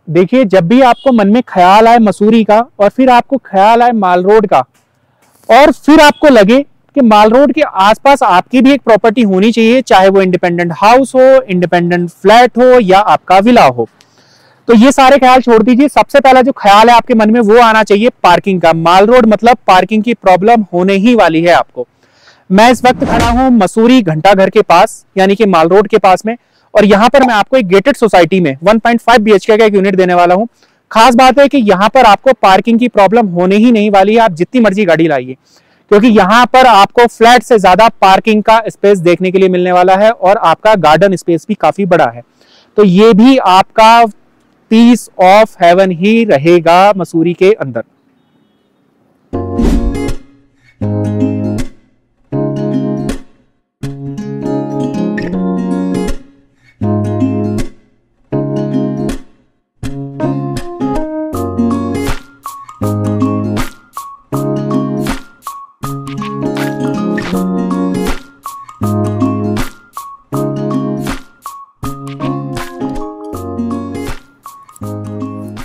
देखिए, जब भी आपको मन में ख्याल आए मसूरी का और फिर आपको ख्याल आए माल रोड का और फिर आपको लगे कि माल रोड के आसपास आपकी भी एक प्रॉपर्टी होनी चाहिए, चाहे वो इंडिपेंडेंट हाउस हो, इंडिपेंडेंट फ्लैट हो या आपका विला हो, तो ये सारे ख्याल छोड़ दीजिए। सबसे पहला जो ख्याल है आपके मन में वो आना चाहिए पार्किंग का। माल रोड मतलब पार्किंग की प्रॉब्लम होने ही वाली है आपको। मैं इस वक्त खड़ा हूं मसूरी घंटाघर के पास, यानी कि माल रोड के पास में, और यहां पर मैं आपको एक गेटेड सोसाइटी में 1.5 BHK का एक यूनिट देने वाला हूं। खास बात है कि यहां पर आपको पार्किंग की प्रॉब्लम होने ही नहीं वाली है, आप जितनी मर्जी गाड़ी लाइए, क्योंकि यहां पर आपको फ्लैट से ज्यादा पार्किंग का स्पेस देखने के लिए मिलने वाला है और आपका गार्डन स्पेस भी काफी बड़ा है। तो ये भी आपका पीस ऑफ हेवन ही रहेगा मसूरी के अंदर।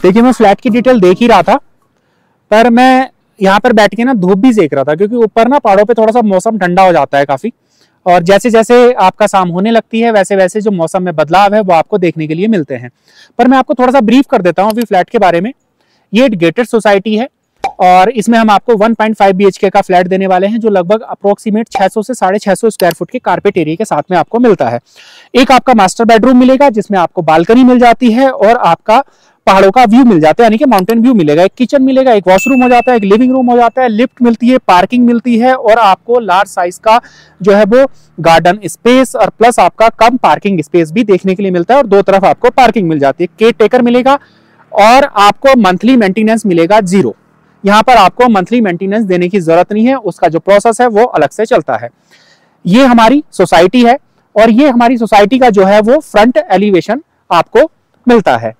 देखिए, मैं फ्लैट की डिटेल देख ही रहा था, पर मैं यहाँ पर बैठ के ना धूप भी सेक रहा था, क्योंकि ऊपर ना पहाड़ों पे थोड़ा सा मौसम ठंडा हो जाता है काफी, और जैसे जैसे आपका शाम होने लगती है वैसे वैसे जो मौसम में बदलाव है वो आपको देखने के लिए मिलते हैं। पर मैं आपको थोड़ा सा ब्रीफ कर देता हूँ अभी फ्लैट के बारे में। ये एक गेटेड सोसाइटी है और इसमें हम आपको 1.5 BHK का फ्लैट देने वाले हैं, जो लगभग अप्रोक्सीमेट 600 से 650 स्क्वायर फुट के कारपेट एरिया के साथ में आपको मिलता है। एक आपका मास्टर बेडरूम मिलेगा जिसमें आपको बालकनी मिल जाती है और आपका पहाड़ों का व्यू मिल जाता है, यानी कि माउंटेन व्यू मिलेगा। एक किचन मिलेगा, एक वॉशरूम हो जाता है, एक लिविंग रूम हो जाता है, लिफ्ट मिलती है, पार्किंग मिलती है और आपको लार्ज साइज का जो है वो गार्डन स्पेस और प्लस आपका कम पार्किंग स्पेस भी देखने के लिए मिलता है और दो तरफ आपको पार्किंग मिल जाती है। केयर टेकर मिलेगा और आपको मंथली मेंटेनेंस मिलेगा 0। यहाँ पर आपको मंथली मेंटेनेंस देने की जरूरत नहीं है, उसका जो प्रोसेस है वो अलग से चलता है। ये हमारी सोसाइटी है और ये हमारी सोसाइटी का जो है वो फ्रंट एलिवेशन आपको मिलता है।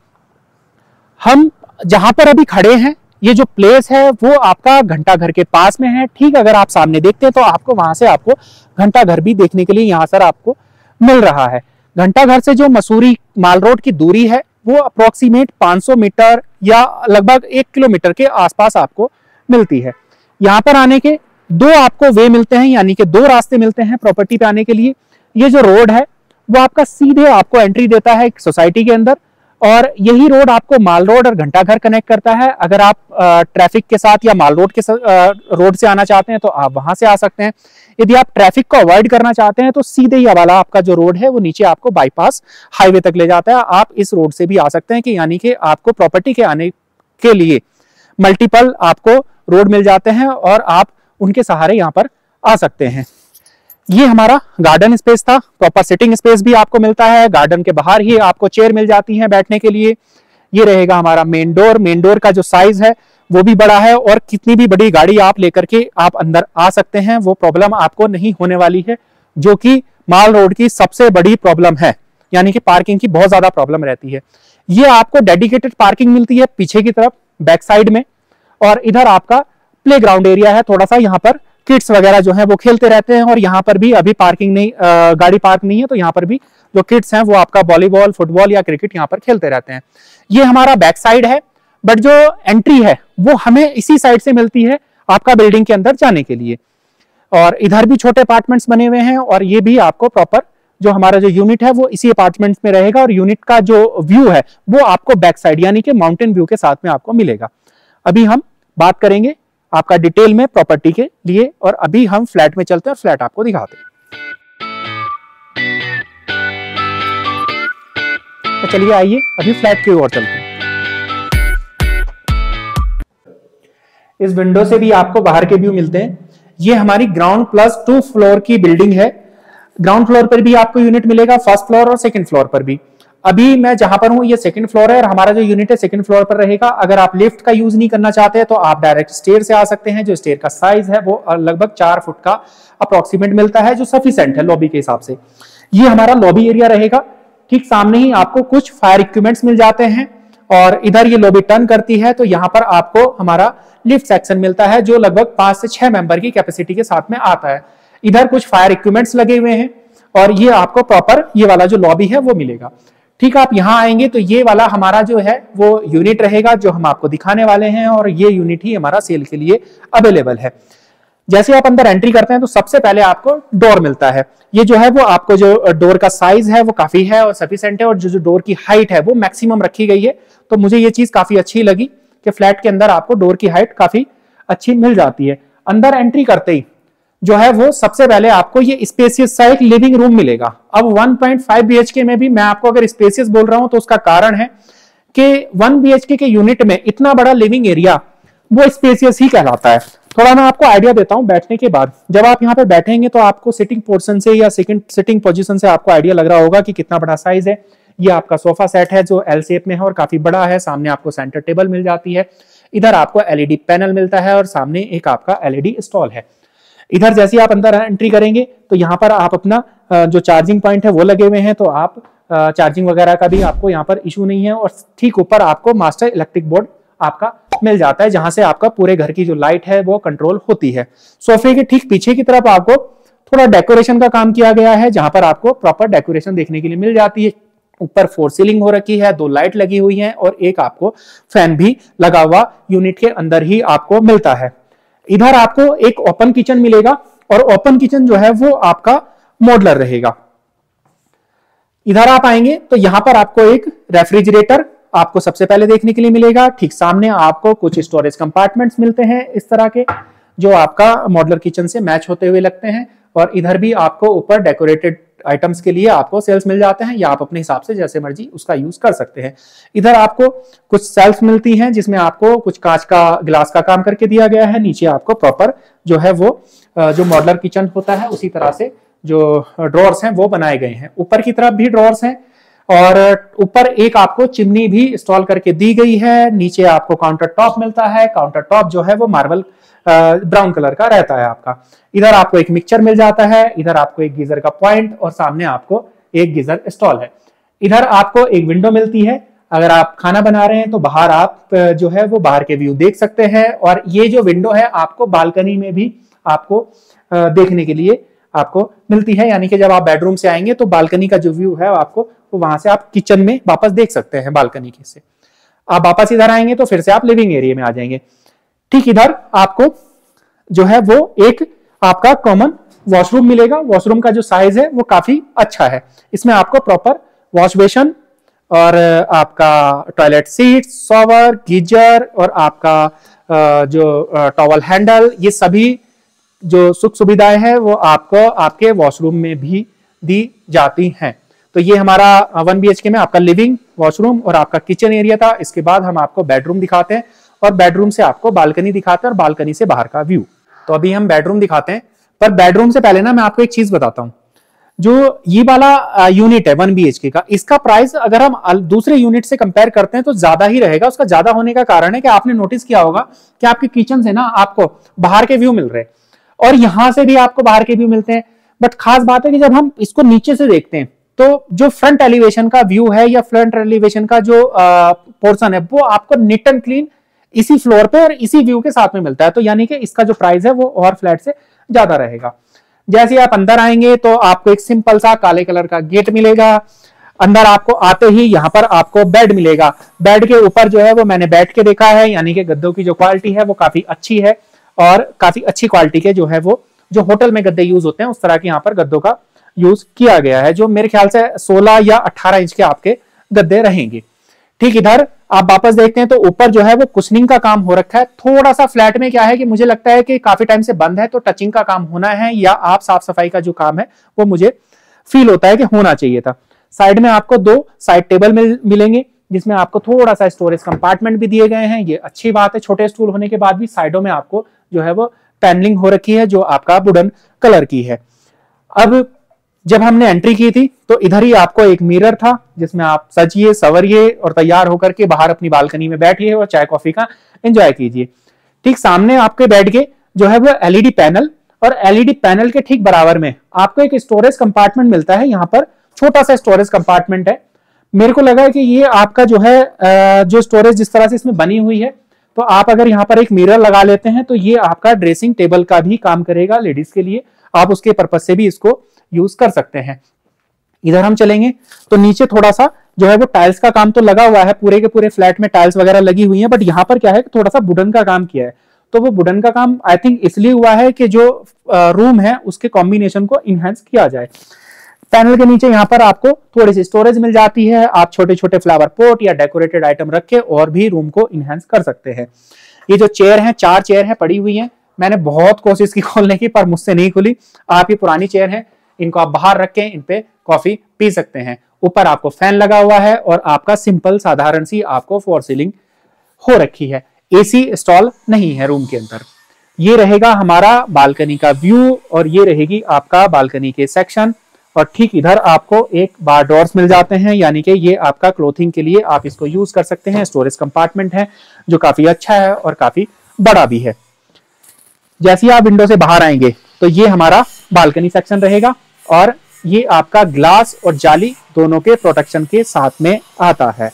हम जहां पर अभी खड़े हैं, ये जो प्लेस है वो आपका घंटाघर के पास में है। ठीक, अगर आप सामने देखते हैं तो आपको वहां से आपको घंटाघर भी देखने के लिए यहां सर आपको मिल रहा है। घंटाघर से जो मसूरी माल रोड की दूरी है वो अप्रोक्सीमेट 500 मीटर या लगभग 1 किलोमीटर के आसपास आपको मिलती है। यहाँ पर आने के 2 आपको वे मिलते हैं, यानी कि 2 रास्ते मिलते हैं प्रॉपर्टी पे आने के लिए। ये जो रोड है वो आपका सीधे आपको एंट्री देता है एक सोसाइटी के अंदर, और यही रोड आपको माल रोड और घंटाघर कनेक्ट करता है। अगर आप ट्रैफिक के साथ या माल रोड के रोड से आना चाहते हैं तो आप वहां से आ सकते हैं। यदि आप ट्रैफिक को अवॉइड करना चाहते हैं तो सीधे ही वाला आपका जो रोड है वो नीचे आपको बाईपास हाईवे तक ले जाता है। आप इस रोड से भी आ सकते हैं, कि यानी कि आपको प्रॉपर्टी के आने के लिए मल्टीपल आपको रोड मिल जाते हैं और आप उनके सहारे यहाँ पर आ सकते हैं। ये हमारा गार्डन स्पेस था, प्रॉपर सिटिंग स्पेस भी आपको मिलता है। गार्डन के बाहर ही आपको चेयर मिल जाती हैं बैठने के लिए। ये रहेगा हमारा मेन डोर। मेन डोर का जो साइज है वो भी बड़ा है और कितनी भी बड़ी गाड़ी आप लेकर के आप अंदर आ सकते हैं, वो प्रॉब्लम आपको नहीं होने वाली है, जो कि माल रोड की सबसे बड़ी प्रॉब्लम है, यानी कि पार्किंग की बहुत ज्यादा प्रॉब्लम रहती है। ये आपको डेडिकेटेड पार्किंग मिलती है पीछे की तरफ बैक साइड में, और इधर आपका प्ले ग्राउंड एरिया है। थोड़ा सा यहाँ पर किड्स वगैरह जो है वो खेलते रहते हैं, और यहाँ पर भी अभी पार्किंग नहीं, गाड़ी पार्क नहीं है, तो यहाँ पर भी जो किड्स हैं वो आपका वॉलीबॉल, फुटबॉल या क्रिकेट यहाँ पर खेलते रहते हैं। ये हमारा बैक साइड है, बट जो एंट्री है वो हमें इसी साइड से मिलती है आपका बिल्डिंग के अंदर जाने के लिए। और इधर भी छोटे अपार्टमेंट्स बने हुए हैं, और ये भी आपको प्रॉपर जो हमारा जो यूनिट है वो इसी अपार्टमेंट्स में रहेगा, और यूनिट का जो व्यू है वो आपको बैक साइड यानी कि माउंटेन व्यू के साथ में आपको मिलेगा। अभी हम बात करेंगे आपका डिटेल में प्रॉपर्टी के लिए, और अभी हम फ्लैट में चलते हैं और फ्लैट आपको दिखाते हैं। तो चलिए आइए अभी फ्लैट की ओर चलते हैं। इस विंडो से भी आपको बाहर के व्यू मिलते हैं। ये हमारी ग्राउंड प्लस 2 फ्लोर की बिल्डिंग है। ग्राउंड फ्लोर पर भी आपको यूनिट मिलेगा, फर्स्ट फ्लोर और सेकंड फ्लोर पर भी। अभी मैं जहां पर हूं ये सेकंड फ्लोर है और हमारा जो यूनिट है सेकंड फ्लोर पर रहेगा। अगर आप लिफ्ट का यूज नहीं करना चाहते तो आप डायरेक्ट स्टेयर से आ सकते हैं। जो स्टेयर का साइज है वो लगभग 4 फुट का अप्रोक्सीमेट मिलता है, जो सफिशिएंट है लॉबी के हिसाब से। ये हमारा लॉबी एरिया रहेगा। ठीक सामने ही आपको कुछ फायर इक्विपमेंट्स मिल जाते हैं, और इधर ये लॉबी टर्न करती है तो यहाँ पर आपको हमारा लिफ्ट सेक्शन मिलता है, जो लगभग 5 से 6 मेंबर की कैपेसिटी के साथ में आता है। इधर कुछ फायर इक्विपमेंट्स लगे हुए हैं, और ये आपको प्रॉपर ये वाला जो लॉबी है वो मिलेगा। ठीक, आप यहाँ आएंगे तो ये वाला हमारा जो है वो यूनिट रहेगा जो हम आपको दिखाने वाले हैं, और ये यूनिट ही हमारा सेल के लिए अवेलेबल है। जैसे आप अंदर एंट्री करते हैं तो सबसे पहले आपको डोर मिलता है। ये जो है वो आपको जो डोर का साइज है वो काफी है और सफिशिएंट है, और जो डोर की हाइट है वो मैक्सिमम रखी गई है। तो मुझे ये चीज काफी अच्छी लगी कि फ्लैट के अंदर आपको डोर की हाइट काफी अच्छी मिल जाती है। अंदर एंट्री करते ही जो है वो सबसे पहले आपको ये स्पेसियस सा एक लिविंग रूम मिलेगा। अब 1.5 BHK में भी मैं आपको अगर स्पेसियस बोल रहा हूं तो उसका कारण है कि 1 BHK के यूनिट में इतना बड़ा लिविंग एरिया वो स्पेसियस ही कहलाता है। थोड़ा मैं आपको आइडिया देता हूं बैठने के बाद। जब आप यहाँ पे बैठेंगे तो आपको सिटिंग पोर्शन से या सिटिंग पोजीशन से आपको आइडिया लग रहा होगा कि कितना बड़ा साइज है। ये आपका सोफा सेट है जो एल शेप में है और काफी बड़ा है। सामने आपको सेंटर टेबल मिल जाती है, इधर आपको LED पैनल मिलता है और सामने एक आपका LED स्टॉल है। इधर जैसे आप अंदर एंट्री करेंगे तो यहाँ पर आप अपना जो चार्जिंग पॉइंट है वो लगे हुए हैं, तो आप चार्जिंग वगैरह का भी आपको यहाँ पर इशू नहीं है। और ठीक ऊपर आपको मास्टर इलेक्ट्रिक बोर्ड आपका मिल जाता है जहां से आपका पूरे घर की जो लाइट है वो कंट्रोल होती है। सोफे के ठीक पीछे की तरफ आपको थोड़ा डेकोरेशन का काम किया गया है, जहां पर आपको प्रॉपर डेकोरेशन देखने के लिए मिल जाती है। ऊपर 4 सीलिंग हो रखी है, 2 लाइट लगी हुई है और एक आपको फैन भी लगा हुआ यूनिट के अंदर ही आपको मिलता है। इधर आपको एक ओपन किचन मिलेगा और ओपन किचन जो है वो आपका मॉडुलर रहेगा। इधर आप आएंगे तो यहां पर आपको एक रेफ्रिजरेटर आपको सबसे पहले देखने के लिए मिलेगा। ठीक सामने आपको कुछ स्टोरेज कंपार्टमेंट्स मिलते हैं इस तरह के, जो आपका मॉडुलर किचन से मैच होते हुए लगते हैं। और इधर भी आपको ऊपर डेकोरेटेड आइटम्स के लिए आपको सेल्स मिल जाते हैं, या आप अपने हिसाब से जैसे मर्जी उसका यूज कर सकते हैं। इधर आपको कुछ सेल्फ मिलती हैं जिसमें आपको कुछ कांच का ग्लास का काम करके दिया गया है। नीचे आपको प्रॉपर जो है वो जो मॉडुलर किचन होता है उसी तरह से जो ड्रॉर्स हैं वो बनाए गए हैं। ऊपर की तरफ भी ड्रॉर्स हैं और ऊपर एक आपको चिमनी भी इंस्टॉल करके दी गई है। नीचे आपको काउंटर टॉप मिलता है। काउंटर टॉप जो है वो मार्बल ब्राउन कलर का रहता है आपका। इधर आपको एक मिक्सचर मिल जाता है, इधर आपको एक गीजर का पॉइंट और सामने आपको एक गीजर इंस्टॉल है। इधर आपको एक विंडो मिलती है, अगर आप खाना बना रहे हैं तो बाहर आप जो है वो बाहर के व्यू देख सकते हैं। और ये जो विंडो है आपको बालकनी में भी आपको देखने के लिए आपको मिलती है, यानी कि जब आप बेडरूम से आएंगे तो बालकनी का जो व्यू है आपको तो वहां से आप किचन में वापस देख सकते हैं बालकनी के से। आप वापस इधर आएंगे तो फिर से आप लिविंग एरिया में आ जाएंगे। ठीक इधर आपको जो है वो एक आपका कॉमन वॉशरूम मिलेगा। वॉशरूम का जो साइज है वो काफी अच्छा है। इसमें आपको प्रॉपर वॉश बेसन और आपका टॉयलेट सीट, शॉवर, गीजर और आपका जो टॉवल हैंडल, ये सभी जो सुख सुविधाएं हैं वो आपको आपके वॉशरूम में भी दी जाती हैं। तो ये हमारा 1 BHK में आपका लिविंग, वॉशरूम और आपका किचन एरिया था। इसके बाद हम आपको बेडरूम दिखाते हैं और बेडरूम से आपको बालकनी दिखाते हैं और बालकनी से बाहर का व्यू। तो अभी हम बेडरूम दिखाते हैं, पर बेडरूम से पहले ना मैं आपको एक चीज बताता हूं। जो ये वाला यूनिट है 1 BHK का, इसका प्राइस अगर हम दूसरे यूनिट से कंपेयर करते हैं तो ज्यादा ही रहेगा। उसका ज्यादा होने का कारण है कि आपने नोटिस किया होगा कि आपके किचन से ना आपको बाहर के व्यू मिल रहे हैं और यहां से भी आपको बाहर के व्यू मिलते हैं। बट खास बात है कि जब हम इसको नीचे से देखते हैं तो जो फ्रंट एलिवेशन का व्यू है या फ्रंट एलिवेशन का जो पोर्शन है वो आपको नीट एंड क्लीन इसी फ्लोर पे और इसी व्यू के साथ में मिलता है। तो यानी कि इसका जो प्राइस है वो और फ्लैट से ज्यादा रहेगा। जैसे आप अंदर आएंगे तो आपको एक सिंपल सा काले कलर का गेट मिलेगा। अंदर आपको आते ही यहाँ पर आपको बेड मिलेगा। बेड के ऊपर जो है वो मैंने बैठ के देखा है, यानी कि गद्दों की जो क्वालिटी है वो काफी अच्छी है और काफी अच्छी क्वालिटी के जो है वो जो होटल में गद्दे यूज होते हैं उस तरह के यहाँ पर गद्दों का यूज किया गया है, जो मेरे ख्याल से 16 या 18 इंच के आपके गद्दे रहेंगे। ठीक इधर आप वापस देखते हैं तो ऊपर जो है वो कुशनिंग का काम हो रखा है। थोड़ा सा फ्लैट में क्या है कि मुझे लगता है कि काफी टाइम से बंद है तो टचिंग का काम होना है या आप साफ सफाई का जो काम है वो मुझे फील होता है कि होना चाहिए था। साइड में आपको 2 साइड टेबल मिलेंगे जिसमें आपको थोड़ा सा स्टोरेज कंपार्टमेंट भी दिए गए हैं। ये अच्छी बात है, छोटे स्टूल होने के बाद भी साइडों में आपको जो है वो पैनलिंग हो रखी है जो आपका वुडन कलर की है। अब जब हमने एंट्री की थी तो इधर ही आपको एक मिरर था जिसमें आप सजिए सवरिए और तैयार होकर के बाहर अपनी बालकनी में बैठिए और चाय कॉफी का एंजॉय कीजिए। ठीक सामने आपके बेड के जो है वो LED पैनल और LED पैनल के ठीक बराबर में आपको एक स्टोरेज कंपार्टमेंट मिलता है। यहाँ पर छोटा सा स्टोरेज कंपार्टमेंट है। मेरे को लगा कि ये आपका जो है जो स्टोरेज जिस तरह से इसमें बनी हुई है तो आप अगर यहाँ पर एक मिरर लगा लेते हैं तो ये आपका ड्रेसिंग टेबल का भी काम करेगा लेडीज के लिए। आप उसके पर्पज से भी इसको यूज कर सकते हैं। इधर हम चलेंगे तो नीचे थोड़ा सा जो है वो टाइल्स का काम तो लगा हुआ है, पूरे के पूरे फ्लैट में टाइल्स वगैरह लगी हुई है, बट यहाँ पर क्या है थोड़ा सा वुडन का काम किया है। तो वो वुडन का काम आई थिंक इसलिए हुआ है कि जो रूम है उसके कॉम्बिनेशन को इनहेंस किया जाए। पैनल के नीचे यहाँ पर आपको थोड़ी सी स्टोरेज मिल जाती है, आप छोटे छोटे फ्लावर पॉट या डेकोरेटेड आइटम रख के और भी रूम को इनहेंस कर सकते हैं। ये जो चेयर है, 4 चेयर है पड़ी हुई है, मैंने बहुत कोशिश की खोलने की पर मुझसे नहीं खुली। आप ये पुरानी चेयर है, इनको आप बाहर रख के इन पे कॉफी पी सकते हैं। ऊपर आपको फैन लगा हुआ है और आपका सिंपल साधारण सी आपको फॉर सीलिंग हो रखी है, एसी इंस्टॉल नहीं है रूम के अंदर। ये रहेगा हमारा बालकनी का व्यू और ये रहेगी आपका बालकनी के सेक्शन। और ठीक इधर आपको एक बार डोर्स मिल जाते हैं, यानी कि ये आपका क्लोथिंग के लिए आप इसको यूज कर सकते हैं। स्टोरेज कंपार्टमेंट है जो काफी अच्छा है और काफी बड़ा भी है। जैसे ही आप विंडो से बाहर आएंगे तो ये हमारा बालकनी सेक्शन रहेगा और ये आपका ग्लास और जाली दोनों के प्रोटेक्शन के साथ में आता है।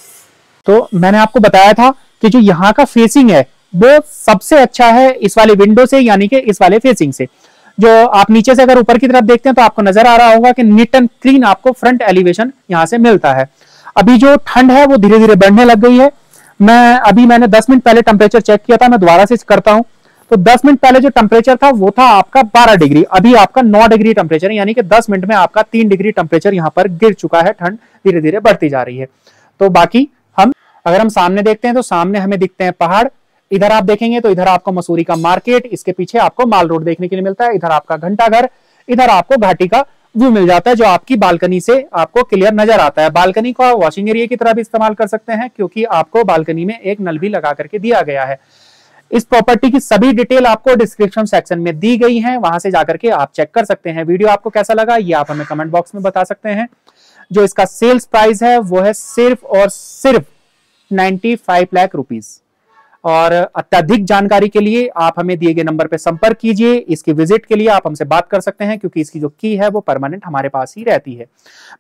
तो मैंने आपको बताया था कि जो यहाँ का फेसिंग है वो सबसे अच्छा है इस वाले विंडो से, यानी कि इस वाले फेसिंग से। जो आप नीचे से अगर ऊपर की तरफ देखते हैं तो आपको नजर आ रहा होगा कि नीट एंड क्लीन आपको फ्रंट एलिवेशन यहाँ से मिलता है। अभी जो ठंड है वो धीरे धीरे बढ़ने लग गई है। मैंने 10 मिनट पहले टेम्परेचर चेक किया था, मैं दोबारा से करता हूं। तो 10 मिनट पहले जो टेम्परेचर था वो था आपका 12 डिग्री, अभी आपका 9 डिग्री टेम्परेचर है, यानी कि 10 मिनट में आपका 3 डिग्री टेम्परेचर यहाँ पर गिर चुका है। ठंड धीरे धीरे बढ़ती जा रही है। तो बाकी अगर हम सामने देखते हैं तो सामने हमें दिखते हैं पहाड़। इधर आप देखेंगे तो इधर आपको मसूरी का मार्केट, इसके पीछे आपको माल रोड देखने के लिए मिलता है। इधर आपका घंटा घर, इधर आपको घाटी का व्यू मिल जाता है जो आपकी बालकनी से आपको क्लियर नजर आता है। बालकनी को आप वॉशिंग एरिया की तरह भी इस्तेमाल कर सकते हैं क्योंकि आपको बालकनी में एक नल भी लगा करके दिया गया है। इस प्रॉपर्टी की सभी डिटेल आपको डिस्क्रिप्शन सेक्शन में दी गई है, वहां से जाकर के आप चेक कर सकते हैं। वीडियो आपको कैसा लगा ये आप हमें कमेंट बॉक्स में बता सकते हैं। जो इसका सेल्स प्राइस है वो है सिर्फ और सिर्फ 95 लाख रुपीज। और अत्यधिक जानकारी के लिए आप हमें दिए गए नंबर पर संपर्क कीजिए। इसकी विजिट के लिए आप हमसे बात कर सकते हैं क्योंकि इसकी जो की है वो परमानेंट हमारे पास ही रहती है।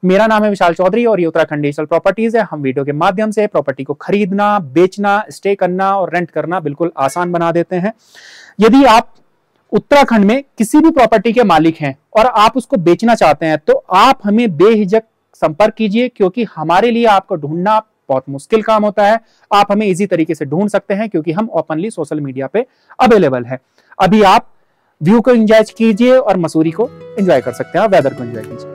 मेरा नाम है विशाल चौधरी और ये उत्तराखंड डिजिटल प्रॉपर्टीज है। हम वीडियो के माध्यम से प्रॉपर्टी को खरीदना, बेचना, स्टे करना और रेंट करना बिल्कुल आसान बना देते हैं। यदि आप उत्तराखंड में किसी भी प्रॉपर्टी के मालिक हैं और आप उसको बेचना चाहते हैं तो आप हमें बेहिचक संपर्क कीजिए क्योंकि हमारे लिए आपको ढूंढना बहुत मुश्किल काम होता है। आप हमें इजी तरीके से ढूंढ सकते हैं क्योंकि हम ओपनली सोशल मीडिया पे अवेलेबल है। अभी आप व्यू को एंजॉय कीजिए और मसूरी को एंजॉय कर सकते हैं, वेदर को एंजॉय कीजिए।